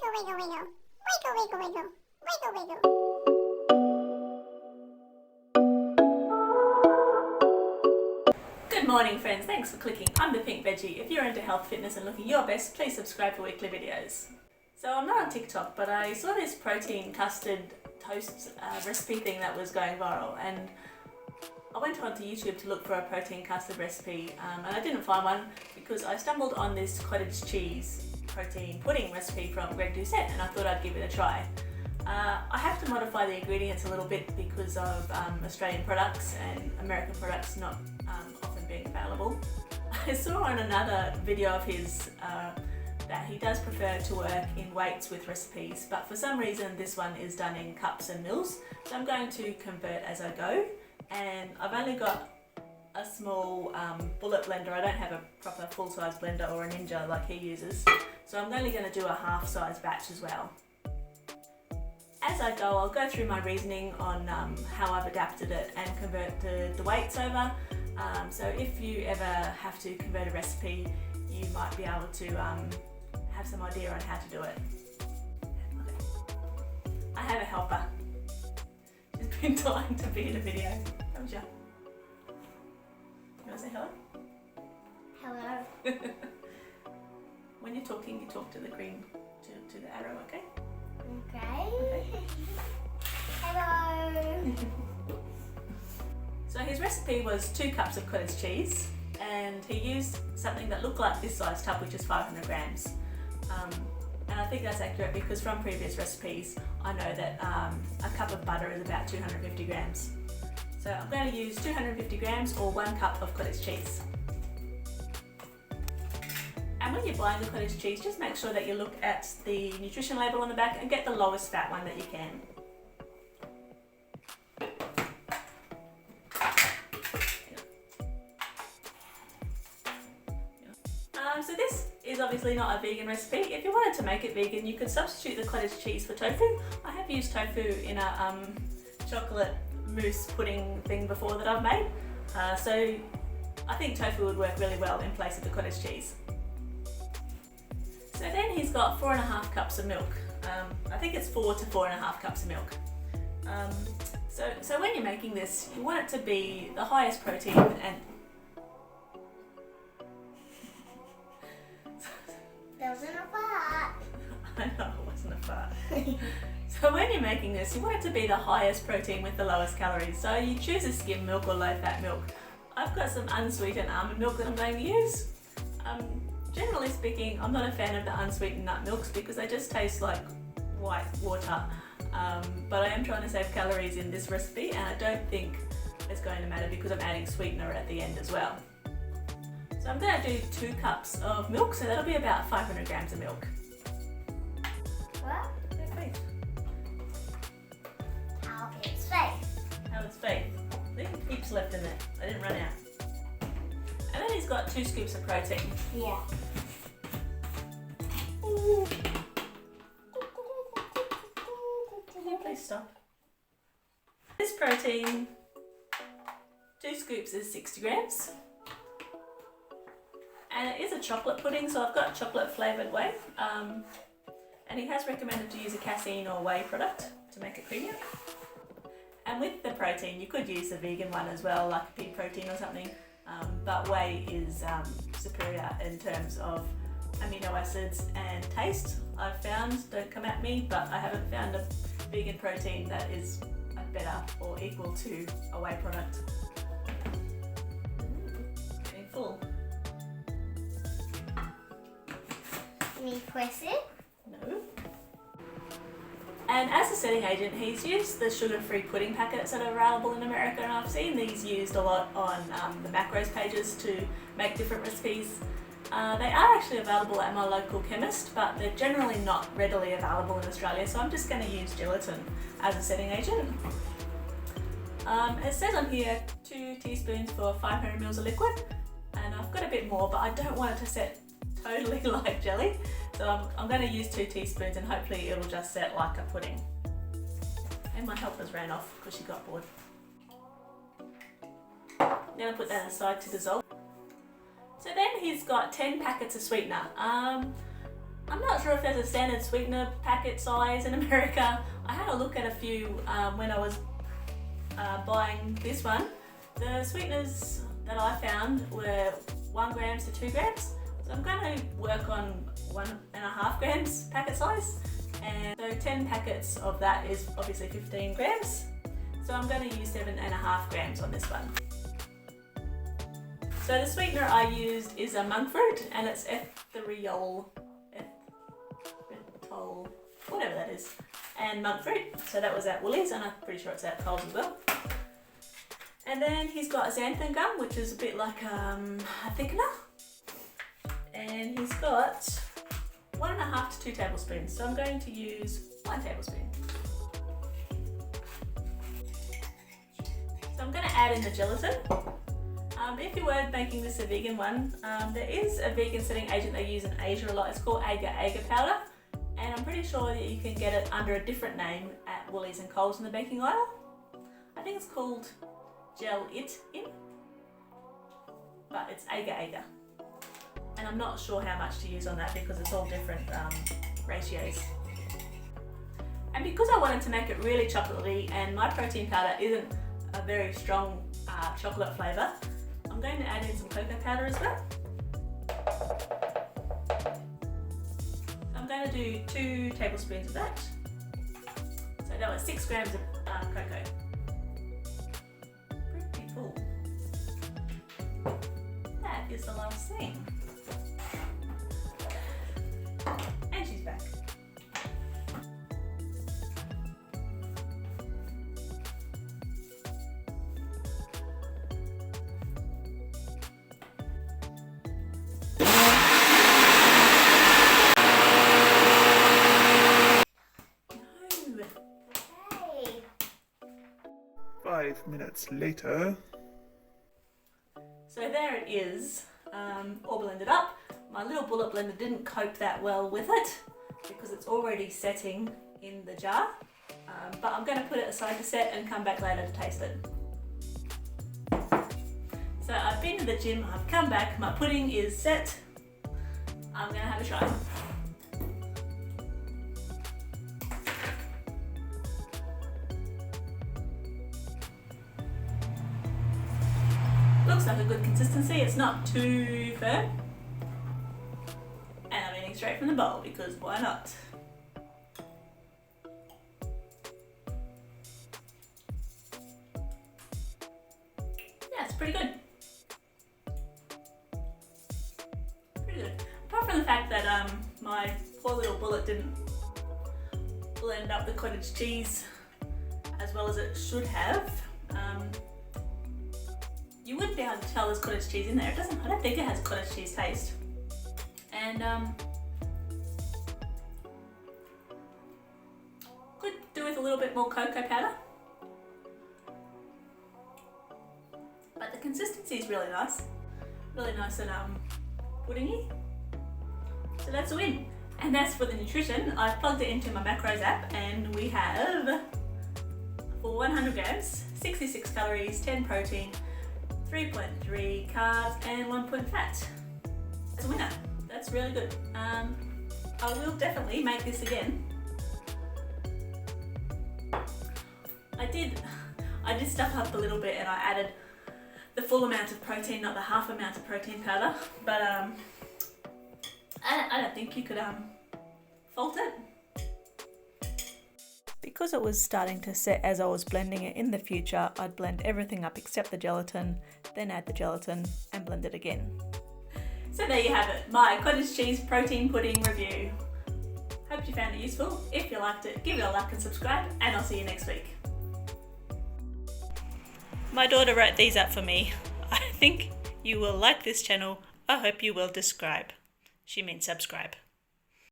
Wiggle, wiggle, wiggle. Wiggle, wiggle, wiggle. Wiggle, wiggle. Good morning friends, thanks for clicking. I'm the Pink Veggie. If you're into health, fitness and looking your best, please subscribe for weekly videos. So I'm not on TikTok, but I saw this protein custard toast recipe thing that was going viral, and I went onto YouTube to look for a protein custard recipe and I didn't find one because I stumbled on this cottage cheese protein pudding recipe from Greg Doucette and I thought I'd give it a try. I have to modify the ingredients a little bit because of Australian products and American products not often being available. I saw on another video of his that he does prefer to work in weights with recipes, but for some reason this one is done in cups and mils, so I'm going to convert as I go. And I've only got a small bullet blender. I don't have a proper full-size blender or a Ninja like he uses, so I'm only going to do a half-size batch as well. As I go, I'll go through my reasoning on how I've adapted it and convert the weights over. So if you ever have to convert a recipe, you might be able to have some idea on how to do it. Okay. I have a helper. She's been dying to be in a video. Come on. You want to say hello? Hello. When you're talking, you talk to the green, to the arrow, okay? Okay. Okay. Hello. So his recipe was 2 cups of cottage cheese, and he used something that looked like this size tub, which is 500 grams. And I think that's accurate because from previous recipes, I know that a cup of butter is about 250 grams. So I'm going to use 250 grams or 1 cup of cottage cheese. And when you're buying the cottage cheese, just make sure that you look at the nutrition label on the back and get the lowest fat one that you can. So this is obviously not a vegan recipe. If you wanted to make it vegan, you could substitute the cottage cheese for tofu. I have used tofu in a chocolate mousse pudding thing before that I've made. So I think tofu would work really well in place of the cottage cheese. So then he's got 4.5 cups of milk. I think it's 4 to 4.5 cups of milk. So when you're making this, you want it to be the highest protein and That wasn't a fart. I know it wasn't a fart. So when you're making this, you want it to be the highest protein with the lowest calories. So you choose a skim milk or low fat milk. I've got some unsweetened almond milk that I'm going to use. Generally speaking, I'm not a fan of the unsweetened nut milks because they just taste like white water. But I am trying to save calories in this recipe and I don't think it's going to matter because I'm adding sweetener at the end as well. So I'm going to do 2 cups of milk, so that'll be about 500 grams of milk. What? Yeah, faith. How is faith? How is faith? There's heaps left in there. I didn't run out. And then he's got 2 scoops of protein. Yeah. Can you please stop? This protein, 2 scoops is 60 grams. And it is a chocolate pudding, so I've got chocolate flavoured whey. And he has recommended to use a casein or whey product to make it creamier. And with the protein, you could use the vegan one as well, like a pea protein or something. But whey is superior in terms of amino acids and taste. I've found, don't come at me, but I haven't found a vegan protein that is better or equal to a whey product. Getting full. Can you press it? No. And as a setting agent, he's used the sugar-free pudding packets that are available in America, and I've seen these used a lot on the macros pages to make different recipes. They are actually available at my local chemist, but they're generally not readily available in Australia, so I'm just going to use gelatin as a setting agent. It says on here 2 teaspoons for 500 ml of liquid, and I've got a bit more, but I don't want it to set totally like jelly, so I'm going to use 2 teaspoons and hopefully it'll just set like a pudding. And my helpers ran off because she got bored. Now I'll put that aside to dissolve. So then he's got 10 packets of sweetener. I'm not sure if there's a standard sweetener packet size in America. I had a look at a few when I was buying this one. The sweeteners that I found were 1 grams to 2 grams. So I'm going to work on 1.5 grams packet size. And so 10 packets of that is obviously 15 grams. So I'm going to use 7.5 grams on this one. So the sweetener I used is a monk fruit, and it's erythritol, whatever that is, and monk fruit. So that was at Woolies, and I'm pretty sure it's at Coles as well. And then he's got xanthan gum, which is a bit like a thickener. And he's got 1.5 to 2 tablespoons. So I'm going to use 1 tablespoon. So I'm going to add in the gelatin. If you were making this a vegan one, there is a vegan setting agent they use in Asia a lot. It's called agar-agar powder, and I'm pretty sure that you can get it under a different name at Woolies and Coles in the baking aisle. I think it's called gelatin, but it's agar-agar. And I'm not sure how much to use on that because it's all different ratios. And because I wanted to make it really chocolatey, and my protein powder isn't a very strong chocolate flavour, I'm going to add in some cocoa powder as well. So I'm going to do 2 tablespoons of that. So that was 6 grams of cocoa. Pretty cool. That is the last thing. And she's back. Hey. 5 minutes later. So there it is, all blended up. My little bullet blender didn't cope that well with it because it's already setting in the jar, but I'm going to put it aside to set and come back later to taste it. So I've been to the gym, I've come back, my pudding is set. I'm going to have a try. Looks like a good consistency, it's not too firm. And I'm eating straight from the bowl because why not? Yeah, it's pretty good. Pretty good. Apart from the fact that my poor little bullet didn't blend up the cottage cheese as well as it should have. You wouldn't be able to tell there's cottage cheese in there. I don't think it has cottage cheese taste. And could do with a little bit more cocoa powder. But the consistency is really nice. Really nice and puddingy. So that's a win. And that's for the nutrition. I've plugged it into my macros app and we have, for 100 grams, 66 calories, 10 protein, 3.3 carbs and 1 point fat. That's a winner. That's really good. I will definitely make this again. I did stuff up a little bit and I added the full amount of protein, not the half amount of protein powder. But I don't think you could fault it. Because it was starting to set as I was blending it in the future, I'd blend everything up except the gelatin, then add the gelatin and blend it again. So there you have it, my cottage cheese protein pudding review. Hope you found it useful. If you liked it, give it a like and subscribe, and I'll see you next week. My daughter wrote these up for me. I think you will like this channel. I hope you will describe. She means subscribe.